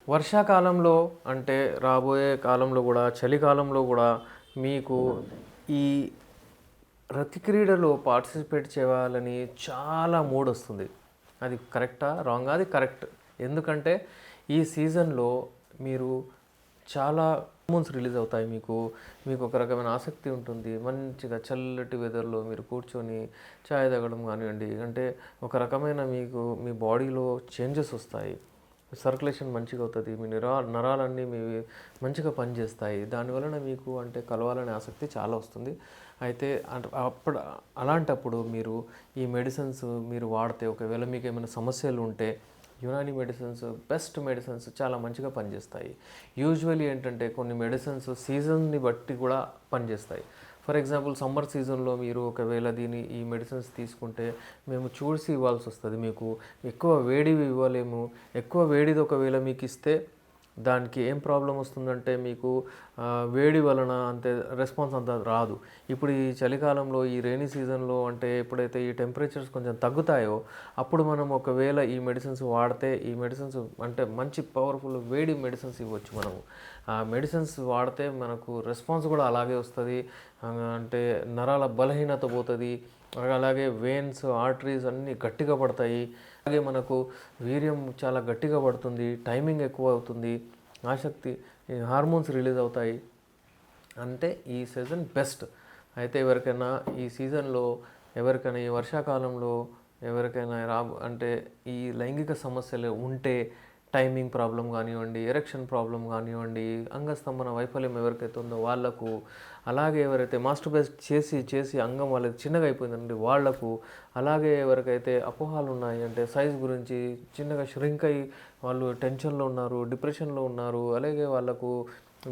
వర్షాకాలంలో అంటే రాబోయే కాలంలో గూడా, చలికాలంలో గూడా మీకు ఈ రతి క్రీడలో పార్టిసిపేట్ చేయాలని చాలా మూడొస్తుంది. అది కరెక్టా? రాంగా? అది కరెక్ట్. ఎందుకంటే ఈ సీజన్‌లో మీరు చాలా హార్మోన్స్ రిలీజ్ అవుతాయి మీకు. మీకు ఒక రకమైన ఆసక్తి ఉంటుంది. మంచిగా చల్లటి వెదర్‌లో మీరు కూర్చొని చాయ్ తాగడం గానివ్వండి, అంటే ఒక రకమైన మీకు మీ బాడీలో చేంజెస్ వస్తాయి. సర్క్యులేషన్ మంచిగా అవుతది. మీ నరాలన్నీ మీవి మంచిగా పనిచేస్తాయి. దానివలన మీకు అంటే కలవాలనే ఆసక్తి చాలా వస్తుంది. అయితే అప్పుడు అలాంటప్పుడు మీరు ఈ మెడిసిన్స్ మీరు వాడితే ఒకవేళ మీకేమైనా సమస్యలు ఉంటే యునాని మెడిసిన్స్ బెస్ట్ మెడిసిన్స్ చాలా మంచిగా పనిచేస్తాయి. యూజువల్లీ ఏంటంటే కొన్ని మెడిసిన్స్ సీజన్‌ని బట్టి కూడా పనిచేస్తాయి. ఫర్ ఎగ్జాంపుల్ సమ్మర్ సీజన్‌లో మీరు ఒకవేళ ఈ మెడిసిన్స్ తీసుకుంటే మేము చూసి ఇవ్వాల్సొస్తది మీకు. ఎక్కువ వేడివి ఇవ్వలేము. ఎక్కువ వేడిది ఒకవేళ మీకిస్తే దానికి ఏం ప్రాబ్లమ్ వస్తుందంటే మీకు వేడి వలన అంతే రెస్పాన్స్ అంత రాదు. ఇప్పుడు ఈ చలికాలంలో ఈ రెయినీ సీజన్‌లో అంటే ఎప్పుడైతే ఈ టెంపరేచర్స్ కొంచెం తగ్గుతాయో అప్పుడు మనం ఒకవేళ ఈ మెడిసిన్స్ వాడితే ఈ మెడిసిన్స్ అంటే మంచి పవర్‌ఫుల్ వేడి మెడిసిన్స్ ఇవ్వచ్చు మనము. ఆ మెడిసిన్స్ వాడితే మనకు రెస్పాన్స్ కూడా అలాగే వస్తది. అంటే నరాల బలహీనత పోతది. అలాగే వెయిన్స్, ఆర్టరీస్ అన్నీ గట్టిగా పడతాయి. అలాగే మనకు వీర్యం చాలా గట్టిగా పడుతుంది. టైమింగ్ ఎక్కువ అవుతుంది. ఆసక్తి హార్మోన్స్ రిలీజ్ అవుతాయి. అంటే ఈ సీజన్ బెస్ట్. అయితే ఎవరికైనా ఈ సీజన్‌లో ఎవరికైనా ఈ వర్షాకాలంలో ఎవరికైనా అంటే ఈ లైంగిక సమస్యలు ఉంటే టైమింగ్ ప్రాబ్లమ్ గానివ్వండి, ఎరెక్షన్ ప్రాబ్లమ్ గానివ్వండి, అంగస్తంభన వైఫల్యం ఎవరికైతే ఉందో వాళ్ళకు, అలాగే ఎవరైతే మాస్టర్బేట్ చేసి చేసి అంగం వాళ్ళకి చిన్నగా అయిపోయిందండి వాళ్ళకు, అలాగే ఎవరికైతే అపోహలు ఉన్నాయి అంటే సైజ్ గురించి చిన్నగా ష్రింక్ అయ్యి వాళ్ళు టెన్షన్‌లో ఉన్నారు, డిప్రెషన్‌లో ఉన్నారు, అలాగే వాళ్ళకు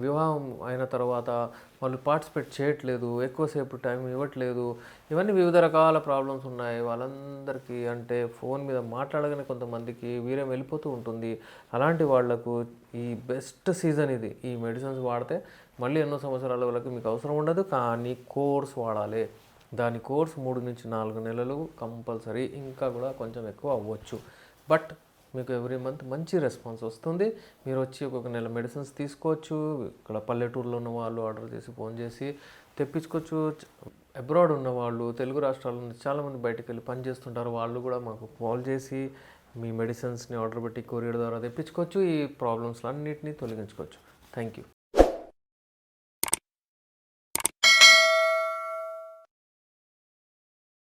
వివాహం అయిన తర్వాత వాళ్ళు పార్టిసిపేట్ చేయట్లేదు, ఎక్కువసేపు టైం ఇవ్వట్లేదు, ఇవన్నీ వివిధ రకాల ప్రాబ్లమ్స్ ఉన్నాయి. వాళ్ళందరికీ అంటే ఫోన్ మీద మాట్లాడగానే కొంతమందికి వీర్యం వెళ్ళిపోతూ ఉంటుంది. అలాంటి వాళ్లకు ఈ బెస్ట్ సీజన్ ఇది. ఈ మెడిసిన్స్ వాడితే మళ్ళీ ఎన్నో సంవత్సరాల వరకు మీకు అవసరం ఉండదు. కానీ కోర్స్ వాడాలి. దాని కోర్స్ 3-4 నెలలు కంపల్సరీ. ఇంకా కూడా కొంచెం ఎక్కువ అవ్వచ్చు. బట్ మీకు ఎవ్రీ మంత్ మంచి రెస్పాన్స్ వస్తుంది. మీరు వచ్చి ఒక్కొక్క నెల మెడిసిన్స్ తీసుకోవచ్చు. ఇక్కడ పల్లెటూరులో ఉన్న వాళ్ళు ఆర్డర్ చేసి ఫోన్ చేసి తెప్పించుకోవచ్చు. అబ్రాడ్ ఉన్నవాళ్ళు తెలుగు రాష్ట్రాల నుంచి చాలామంది బయటకు వెళ్ళి పని చేస్తుంటారు. వాళ్ళు కూడా మాకు కాల్ చేసి మీ మెడిసిన్స్ని ఆర్డర్ పెట్టి కొరియర్ ద్వారా తెప్పించుకోవచ్చు. ఈ ప్రాబ్లమ్స్ అన్నిటినీ తొలగించుకోవచ్చు. Thank you.